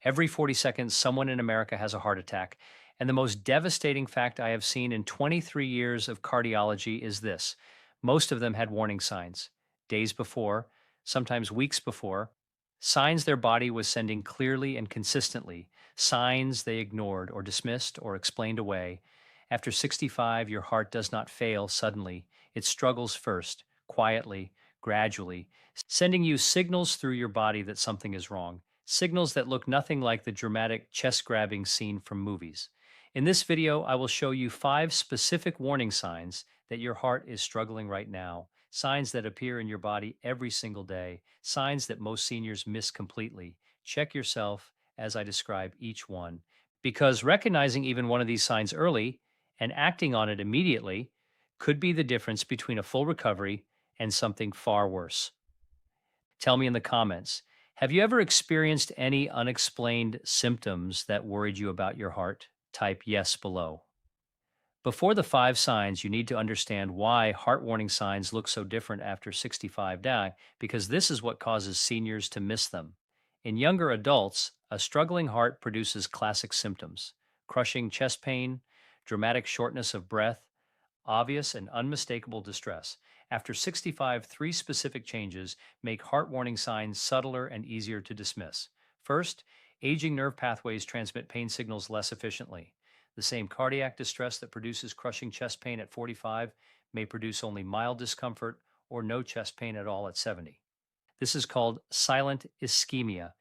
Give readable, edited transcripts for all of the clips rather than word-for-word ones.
Every 40 seconds, someone in America has a heart attack. And the most devastating fact I have seen in 23 years of cardiology is this: most of them had warning signs days before, sometimes weeks before, signs their body was sending clearly and consistently, signs they ignored or dismissed or explained away. After 65, your heart does not fail suddenly. It struggles first, quietly, gradually, sending you signals through your body that something is wrong, signals that look nothing like the dramatic chest grabbing scene from movies. In this video, I will show you 5 specific warning signs that your heart is struggling right now, signs that appear in your body every single day, signs that most seniors miss completely. Check yourself as I describe each one, because recognizing even one of these signs early and acting on it immediately could be the difference between a full recovery and something far worse. Tell me in the comments, have you ever experienced any unexplained symptoms that worried you about your heart? Type yes below. Before the 5 signs, you need to understand why heart warning signs look so different after 65 die, because this is what causes seniors to miss them. In younger adults, a struggling heart produces classic symptoms: crushing chest pain, dramatic shortness of breath, obvious and unmistakable distress. After 65, 3 specific changes make heart warning signs subtler and easier to dismiss. First, aging nerve pathways transmit pain signals less efficiently. The same cardiac distress that produces crushing chest pain at 45 may produce only mild discomfort or no chest pain at all at 70. This is called silent ischemia,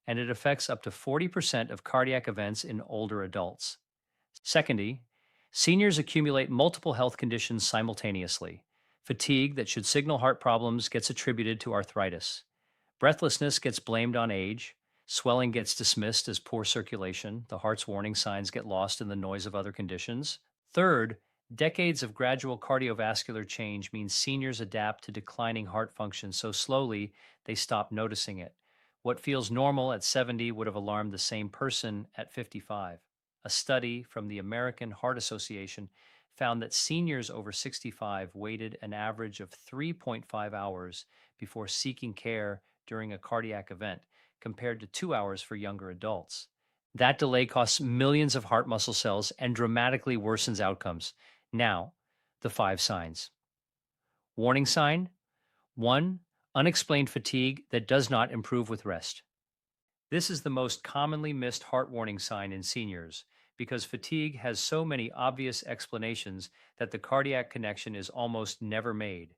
and it affects up to 40% of cardiac events in older adults. Secondly, seniors accumulate multiple health conditions simultaneously. Fatigue that should signal heart problems gets attributed to arthritis. Breathlessness gets blamed on age. Swelling gets dismissed as poor circulation. The heart's warning signs get lost in the noise of other conditions. Third, decades of gradual cardiovascular change means seniors adapt to declining heart function so slowly they stop noticing it. What feels normal at 70 would have alarmed the same person at 55. A study from the American Heart Association found that seniors over 65 waited an average of 3.5 hours before seeking care during a cardiac event, compared to 2 hours for younger adults. That delay costs millions of heart muscle cells and dramatically worsens outcomes. Now, the 5 signs. Warning sign 1: unexplained fatigue that does not improve with rest. This is the most commonly missed heart warning sign in seniors because fatigue has so many obvious explanations that the cardiac connection is almost never made.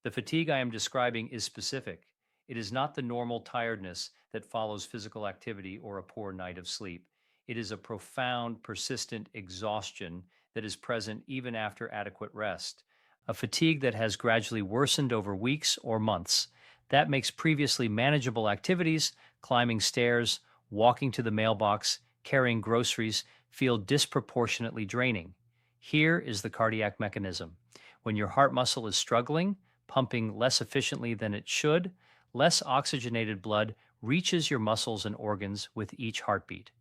The fatigue I am describing is specific. It is not the normal tiredness that follows physical activity or a poor night of sleep. It is a profound, persistent exhaustion that is present even after adequate rest, a fatigue that has gradually worsened over weeks or months. That makes previously manageable activities, climbing stairs, walking to the mailbox, carrying groceries, feel disproportionately draining. Here is the cardiac mechanism. When your heart muscle is struggling, pumping less efficiently than it should, less oxygenated blood reaches your muscles and organs with each heartbeat.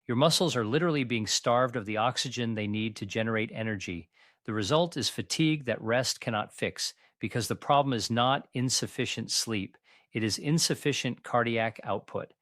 Your muscles are literally being starved of the oxygen they need to generate energy. The result is fatigue that rest cannot fix, because the problem is not insufficient sleep, it is insufficient cardiac output.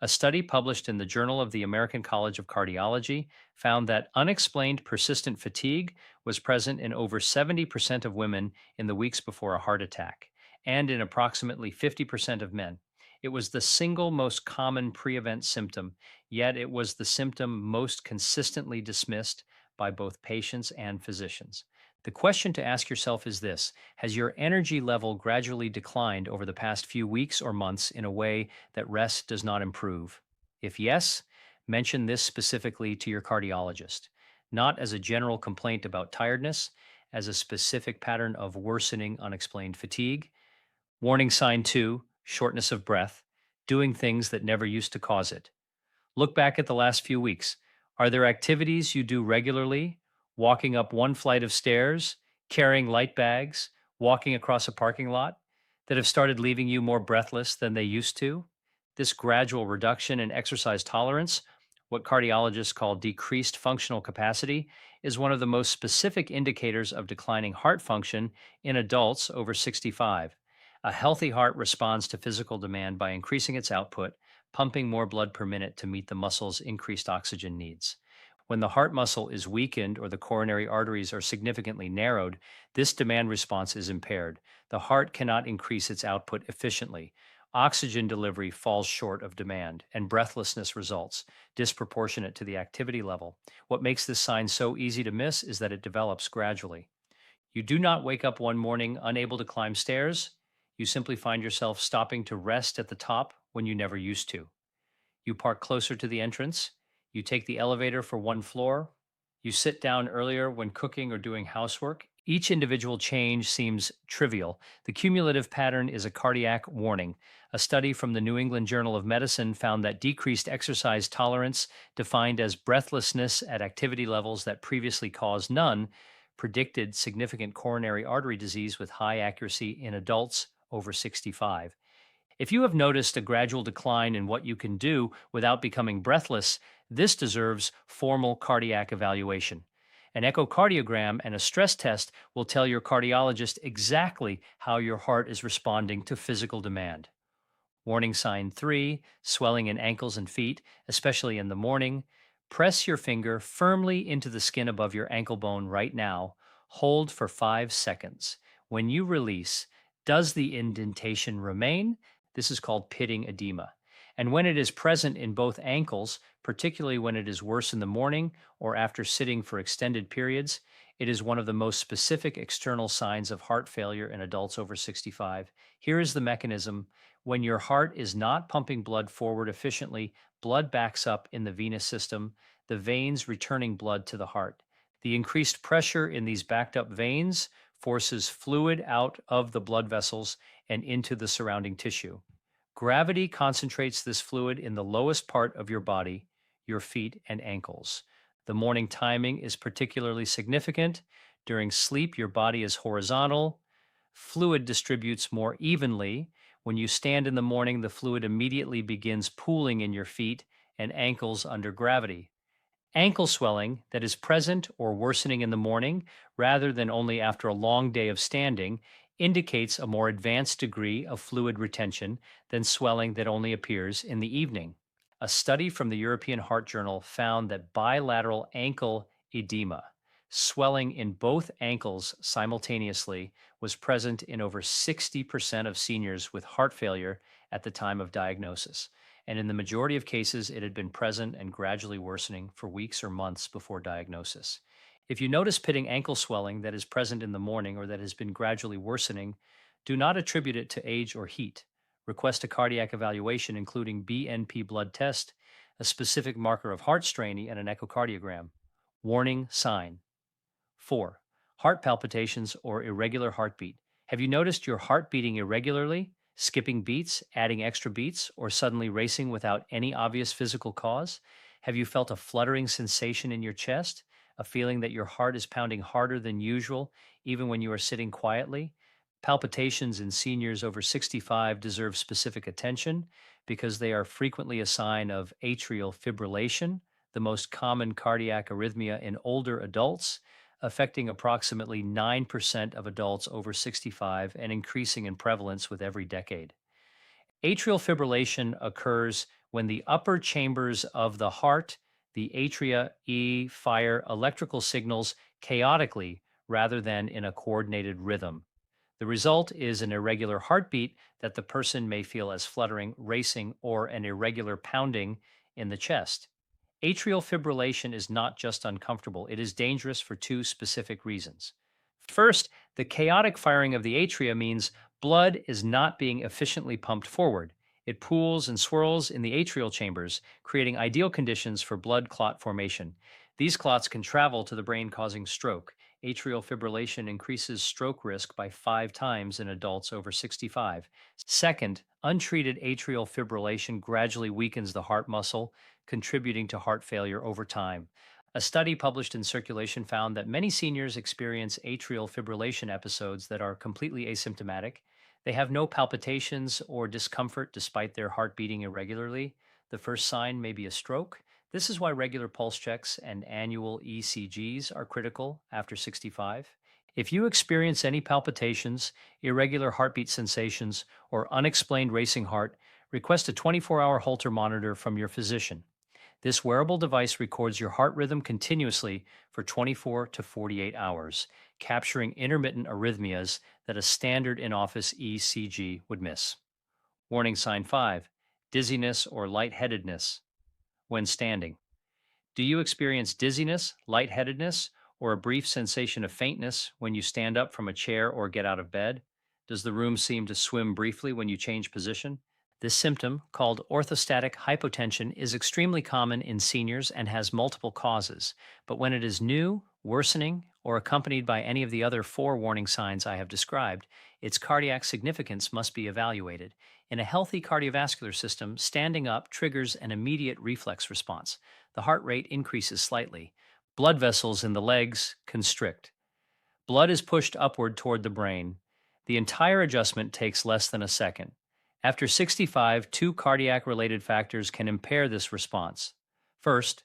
A study published in the Journal of the American College of Cardiology found that unexplained persistent fatigue was present in over 70% of women in the weeks before a heart attack, and in approximately 50% of men. It was the single most common pre event symptom, yet it was the symptom most consistently dismissed by both patients and physicians. The question to ask yourself is this: has your energy level gradually declined over the past few weeks or months in a way that rest does not improve? If yes, mention this specifically to your cardiologist, not as a general complaint about tiredness, as a specific pattern of worsening unexplained fatigue. Warning sign 2: shortness of breath, doing things that never used to cause it. Look back at the last few weeks. Are there activities you do regularly, walking up one flight of stairs, carrying light bags, walking across a parking lot, that have started leaving you more breathless than they used to? This gradual reduction in exercise tolerance, what cardiologists call decreased functional capacity, is one of the most specific indicators of declining heart function in adults over 65. A healthy heart responds to physical demand by increasing its output, pumping more blood per minute to meet the muscle's increased oxygen needs. When the heart muscle is weakened or the coronary arteries are significantly narrowed, this demand response is impaired. The heart cannot increase its output efficiently. Oxygen delivery falls short of demand, and breathlessness results, disproportionate to the activity level. What makes this sign so easy to miss is that it develops gradually. You do not wake up one morning unable to climb stairs. You simply find yourself stopping to rest at the top when you never used to. You park closer to the entrance. You take the elevator for one floor. You sit down earlier when cooking or doing housework. Each individual change seems trivial. The cumulative pattern is a cardiac warning. A study from the New England Journal of Medicine found that decreased exercise tolerance, defined as breathlessness at activity levels that previously caused none, predicted significant coronary artery disease with high accuracy in adults over 65. If you have noticed a gradual decline in what you can do without becoming breathless, this deserves formal cardiac evaluation. An echocardiogram and a stress test will tell your cardiologist exactly how your heart is responding to physical demand. Warning sign 3, swelling in ankles and feet, especially in the morning. Press your finger firmly into the skin above your ankle bone right now. Hold for 5 seconds. When you release, does the indentation remain? This is called pitting edema. And when it is present in both ankles, particularly when it is worse in the morning or after sitting for extended periods, it is one of the most specific external signs of heart failure in adults over 65. Here is the mechanism. When your heart is not pumping blood forward efficiently, blood backs up in the venous system, the veins returning blood to the heart. The increased pressure in these backed up veins forces fluid out of the blood vessels and into the surrounding tissue. Gravity concentrates this fluid in the lowest part of your body, your feet and ankles. The morning timing is particularly significant. During sleep, your body is horizontal. Fluid distributes more evenly. When you stand in the morning, the fluid immediately begins pooling in your feet and ankles under gravity. Ankle swelling that is present or worsening in the morning rather than only after a long day of standing indicates a more advanced degree of fluid retention than swelling that only appears in the evening. A study from the European Heart Journal found that bilateral ankle edema, swelling in both ankles simultaneously, was present in over 60% of seniors with heart failure at the time of diagnosis. And in the majority of cases, it had been present and gradually worsening for weeks or months before diagnosis. If you notice pitting ankle swelling that is present in the morning or that has been gradually worsening, do not attribute it to age or heat. Request a cardiac evaluation, including BNP blood test, a specific marker of heart strain, and an echocardiogram. Warning sign 4. Heart palpitations or irregular heartbeat. Have you noticed your heart beating irregularly, skipping beats, adding extra beats, or suddenly racing without any obvious physical cause? Have you felt a fluttering sensation in your chest, a feeling that your heart is pounding harder than usual, even when you are sitting quietly? Palpitations in seniors over 65 deserve specific attention because they are frequently a sign of atrial fibrillation, the most common cardiac arrhythmia in older adults, affecting approximately 9% of adults over 65 and increasing in prevalence with every decade. Atrial fibrillation occurs when the upper chambers of the heart, the atria, fire electrical signals chaotically rather than in a coordinated rhythm. The result is an irregular heartbeat that the person may feel as fluttering, racing, or an irregular pounding in the chest. Atrial fibrillation is not just uncomfortable, it is dangerous for two specific reasons. First, the chaotic firing of the atria means blood is not being efficiently pumped forward. It pools and swirls in the atrial chambers, creating ideal conditions for blood clot formation. These clots can travel to the brain, causing stroke. Atrial fibrillation increases stroke risk by 5 times in adults over 65. Second, untreated atrial fibrillation gradually weakens the heart muscle, contributing to heart failure over time. A study published in Circulation found that many seniors experience atrial fibrillation episodes that are completely asymptomatic. They have no palpitations or discomfort despite their heart beating irregularly. The first sign may be a stroke. This is why regular pulse checks and annual ECGs are critical after 65. If you experience any palpitations, irregular heartbeat sensations, or unexplained racing heart, Request a 24-hour Holter monitor from your physician. This wearable device records your heart rhythm continuously for 24 to 48 hours, capturing intermittent arrhythmias that a standard in office ECG would miss. Warning sign 5: dizziness or lightheadedness when standing. Do you experience dizziness, lightheadedness, or a brief sensation of faintness when you stand up from a chair or get out of bed? Does the room seem to swim briefly when you change position? This symptom, called orthostatic hypotension, is extremely common in seniors and has multiple causes. But when it is new, worsening, or accompanied by any of the other four warning signs I have described, its cardiac significance must be evaluated. In a healthy cardiovascular system, standing up triggers an immediate reflex response. The heart rate increases slightly. Blood vessels in the legs constrict. Blood is pushed upward toward the brain. The entire adjustment takes less than a second. After 65, two cardiac related factors can impair this response. First,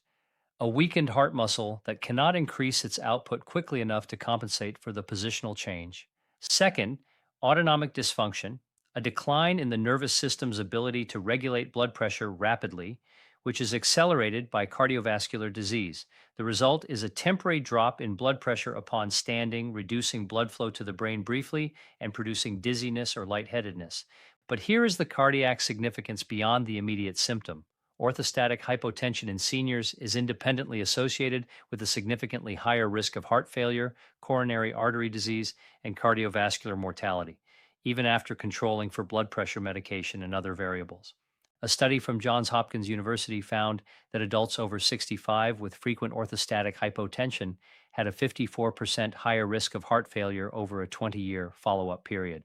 a weakened heart muscle that cannot increase its output quickly enough to compensate for the positional change. Second, autonomic dysfunction, a decline in the nervous system's ability to regulate blood pressure rapidly, which is accelerated by cardiovascular disease. The result is a temporary drop in blood pressure upon standing, reducing blood flow to the brain briefly and producing dizziness or lightheadedness. But here is the cardiac significance beyond the immediate symptom. Orthostatic hypotension in seniors is independently associated with a significantly higher risk of heart failure, coronary artery disease, and cardiovascular mortality, even after controlling for blood pressure medication and other variables. A study from Johns Hopkins University found that adults over 65 with frequent orthostatic hypotension had a 54% higher risk of heart failure over a 20-year follow-up period.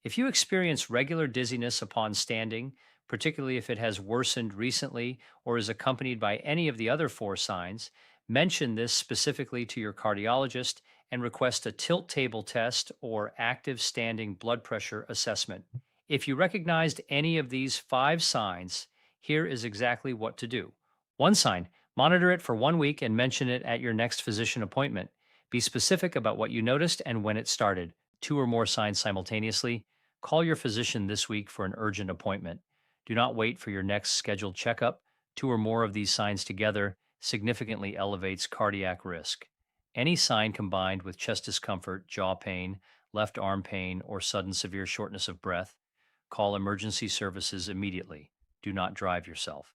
If you experience regular dizziness upon standing, particularly if it has worsened recently or is accompanied by any of the other four signs, mention this specifically to your cardiologist and request a tilt table test or active standing blood pressure assessment. If you recognized any of these five signs, here is exactly what to do. One sign: monitor it for 1 week and mention it at your next physician appointment. Be specific about what you noticed and when it started. Two or more signs simultaneously. Call your physician this week for an urgent appointment. Do not wait for your next scheduled checkup. Two or more of these signs together significantly elevates cardiac risk. Any sign combined with chest discomfort, jaw pain, left arm pain, or sudden severe shortness of breath, call emergency services immediately. Do not drive yourself.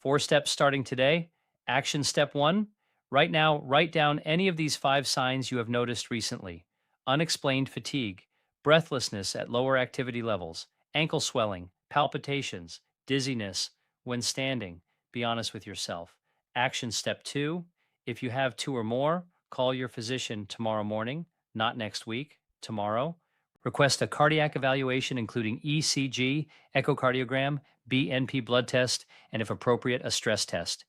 4 steps starting today. Action step 1. Right now, write down any of these five signs you have noticed recently: unexplained fatigue, breathlessness at lower activity levels, ankle swelling, palpitations, dizziness when standing. Be honest with yourself. Action step 2. If you have two or more, call your physician tomorrow morning, not next week, tomorrow. Request a cardiac evaluation, including ECG, echocardiogram, BNP blood test, and if appropriate, a stress test.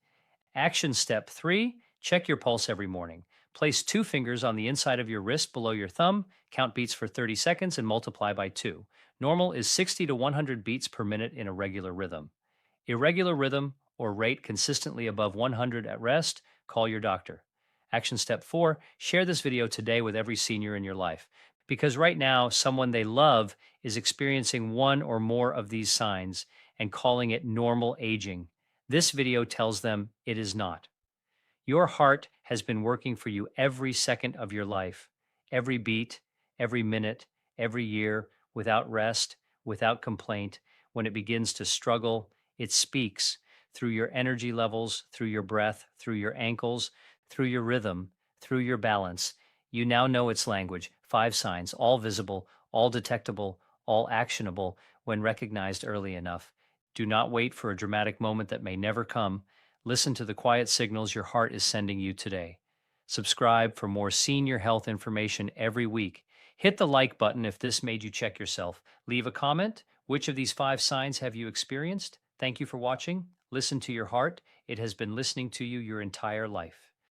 Action step 3: check your pulse every morning. Place two fingers on the inside of your wrist below your thumb, count beats for 30 seconds, and multiply by 2. Normal is 60 to 100 beats per minute in a regular rhythm. Irregular rhythm or rate consistently above 100 at rest, call your doctor. Action step 4: share this video today with every senior in your life, because right now someone they love is experiencing one or more of these signs and calling it normal aging. This video tells them it is not. Your heart has been working for you every second of your life, every beat, every minute, every year, without rest, without complaint. When it begins to struggle, it speaks through your energy levels, through your breath, through your ankles, through your rhythm, through your balance. You now know its language. Five signs, all visible, all detectable, all actionable when recognized early enough. Do not wait for a dramatic moment that may never come. Listen to the quiet signals your heart is sending you today. Subscribe for more senior health information every week. Hit the like button if this made you check yourself. Leave a comment. Which of these five signs have you experienced? Thank you for watching. Listen to your heart. It has been listening to you your entire life.